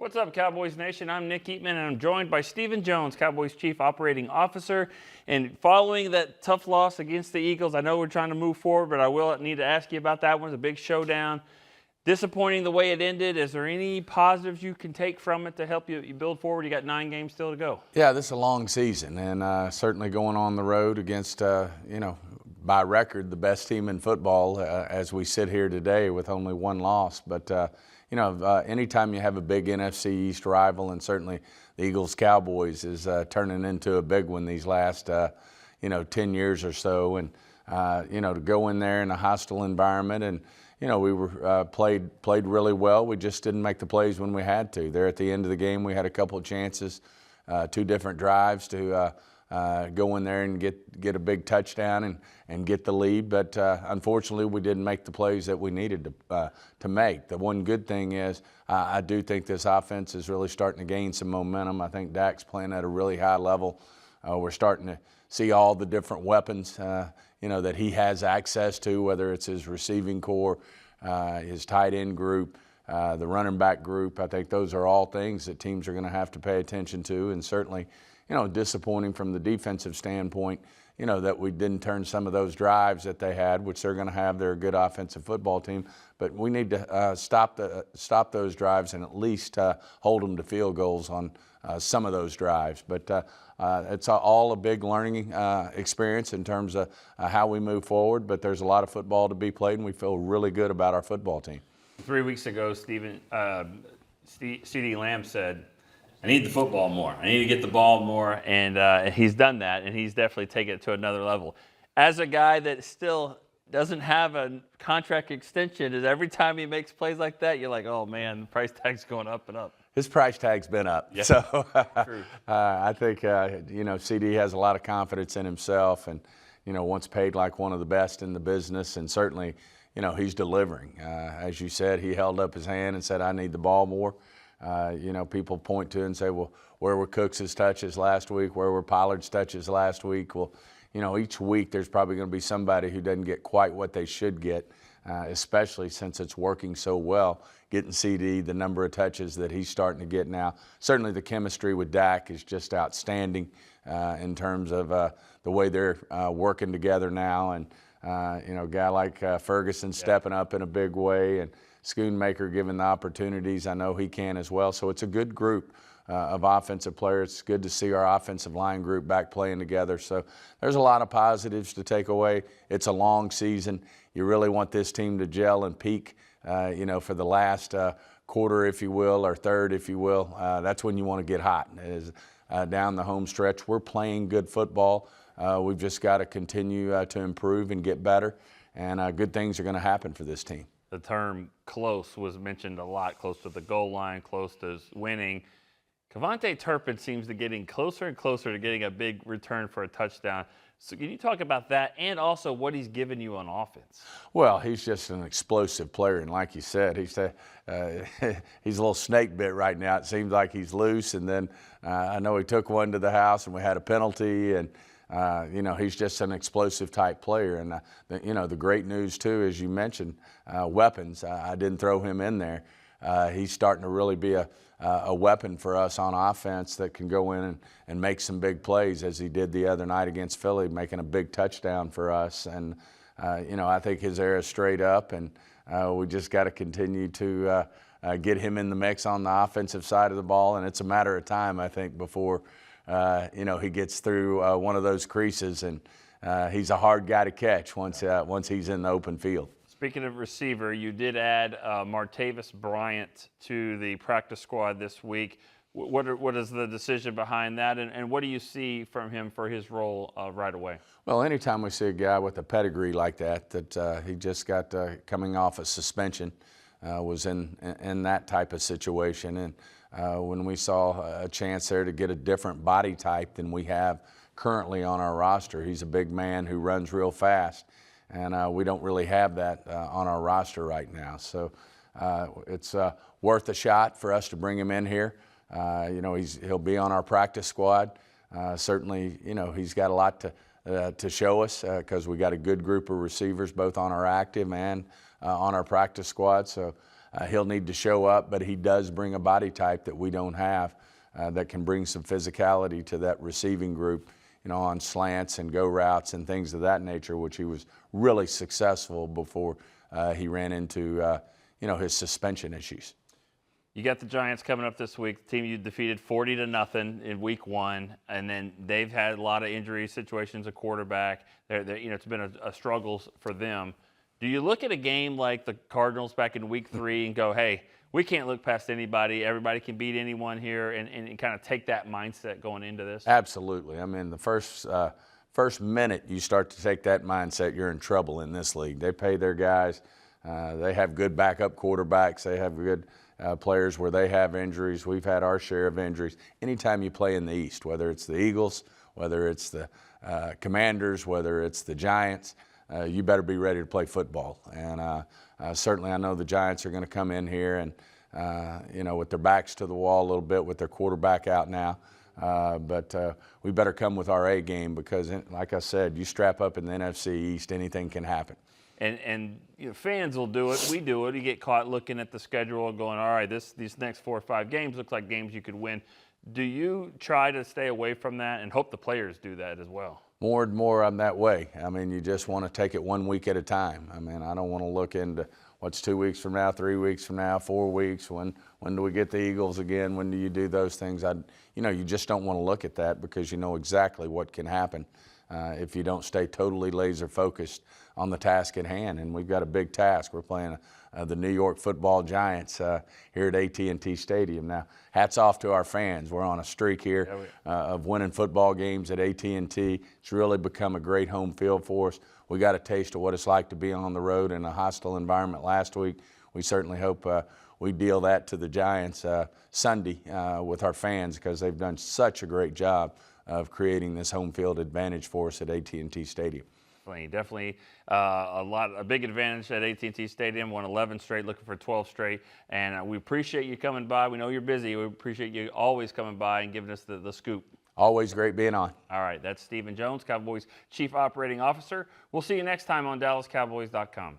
What's up, Cowboys Nation? I'm Nick Eatman, and I'm joined by Stephen Jones, Cowboys Chief Operating Officer. And following that tough loss against the Eagles, I know we're trying to move forward, but I will need to ask you about that one. It's a big showdown. Disappointing the way it ended. Is there any positives you can take from it to help you build forward? You got 9 games still to go. Yeah, this is a long season, and certainly going on the road against, by record, the best team in football as we sit here today with only 1 loss. But anytime you have a big NFC East rival, and certainly the Eagles-Cowboys is turning into a big one these last, 10 years or so. And, to go in there in a hostile environment and, we were played really well. We just didn't make the plays when we had to. There at the end of the game, we had a couple of chances, 2 different drives to go in there and get a big touchdown and get the lead. But unfortunately, we didn't make the plays that we needed to make. The one good thing is I do think this offense is really starting to gain some momentum. I think Dak's playing at a really high level. We're starting to see all the different weapons, that he has access to, whether it's his receiving core, his tight end group, the running back group. I think those are all things that teams are going to have to pay attention to, and certainly, disappointing from the defensive standpoint, that we didn't turn some of those drives that they had, which they're going to have. They're a good offensive football team, but we need to stop those drives and at least hold them to field goals on some of those drives. But it's all a big learning experience in terms of how we move forward, but there's a lot of football to be played, and we feel really good about our football team. 3 weeks ago, Stephen, CeeDee Lamb said, I need the football more. I need to get the ball more, and he's done that, and he's definitely taken it to another level. As a guy that still doesn't have a contract extension, is every time he makes plays like that, you're like, oh, man, the price tag's going up and up. His price tag's been up. Yeah. So I think, CD has a lot of confidence in himself and, once paid like one of the best in the business, and certainly, he's delivering. As you said, he held up his hand and said, I need the ball more. People point to it and say, well, where were Cooks' touches last week? Where were Pollard's touches last week? Well, each week there's probably going to be somebody who doesn't get quite what they should get, especially since it's working so well, getting CD, the number of touches that he's starting to get now. Certainly the chemistry with Dak is just outstanding in terms of the way they're working together now. And, a guy like Ferguson stepping up in a big way, and Schoonmaker given the opportunities. I know he can as well. So it's a good group of offensive players. It's good to see our offensive line group back playing together. So there's a lot of positives to take away. It's a long season. You really want this team to gel and peak, for the last quarter, if you will, or third, if you will. That's when you want to get hot. Down the home stretch, we're playing good football. We've just got to continue to improve and get better, and good things are going to happen for this team. The term close was mentioned a lot, close to the goal line, close to winning. KaVontae Turpin seems to getting closer and closer to getting a big return for a touchdown. So can you talk about that and also what he's given you on offense? Well, he's just an explosive player, and like you said, he's a little snake bit right now. It seems like he's loose, and then I know he took one to the house and we had a penalty, and he's just an explosive type player. And, the great news, too, as you mentioned, weapons. I didn't throw him in there. He's starting to really be a weapon for us on offense that can go in and make some big plays, as he did the other night against Philly, making a big touchdown for us. And, I think his era is straight up, and we just got to continue to get him in the mix on the offensive side of the ball. And it's a matter of time, I think, before he gets through one of those creases, and he's a hard guy to catch once he's in the open field. Speaking of receiver, you did add Martavis Bryant to the practice squad this week. What is the decision behind that, and what do you see from him for his role right away? Well, anytime we see a guy with a pedigree like that he just got coming off a suspension, was in that type of situation, and when we saw a chance there to get a different body type than we have currently on our roster. He's a big man who runs real fast, and we don't really have that on our roster right now. So it's worth a shot for us to bring him in here. He'll be on our practice squad. Certainly, he's got a lot to show us because we got a good group of receivers both on our active and on our practice squad. So He'll need to show up, but he does bring a body type that we don't have that can bring some physicality to that receiving group, on slants and go routes and things of that nature, which he was really successful before he ran into, his suspension issues. You got the Giants coming up this week, the team you defeated 40-0 in week 1, and then they've had a lot of injury situations, a quarterback. It's been a struggle for them. Do you look at a game like the Cardinals back in week 3 and go, hey, we can't look past anybody, everybody can beat anyone here, and kind of take that mindset going into this? Absolutely. I mean, the first minute you start to take that mindset, you're in trouble in this league. They pay their guys. They have good backup quarterbacks. They have good players where they have injuries. We've had our share of injuries. Anytime you play in the East, whether it's the Eagles, whether it's the Commanders, whether it's the Giants, you better be ready to play football. And certainly I know the Giants are going to come in here and, with their backs to the wall a little bit with their quarterback out now. But we better come with our A game because, like I said, you strap up in the NFC East, anything can happen. And fans will do it. We do it. You get caught looking at the schedule and going, all right, these next 4 or 5 games look like games you could win. Do you try to stay away from that and hope the players do that as well? More and more I'm that way. I mean, you just want to take it 1 week at a time. I mean, I don't want to look into what's 2 weeks from now, 3 weeks from now, 4 weeks. When do we get the Eagles again? When do you do those things? You just don't want to look at that because you know exactly what can happen if you don't stay totally laser focused on the task at hand. And we've got a big task. We're playing the New York Football Giants here at AT&T Stadium. Now, hats off to our fans. We're on a streak here of winning football games at AT&T. It's really become a great home field for us. We got a taste of what it's like to be on the road in a hostile environment last week. We certainly hope we deal that to the Giants Sunday with our fans because they've done such a great job of creating this home field advantage for us at AT&T Stadium. Definitely a big advantage at AT&T Stadium. Won 11 straight, looking for 12 straight. And we appreciate you coming by. We know you're busy. We appreciate you always coming by and giving us the scoop. Always great being on. All right, that's Stephen Jones, Cowboys Chief Operating Officer. We'll see you next time on DallasCowboys.com.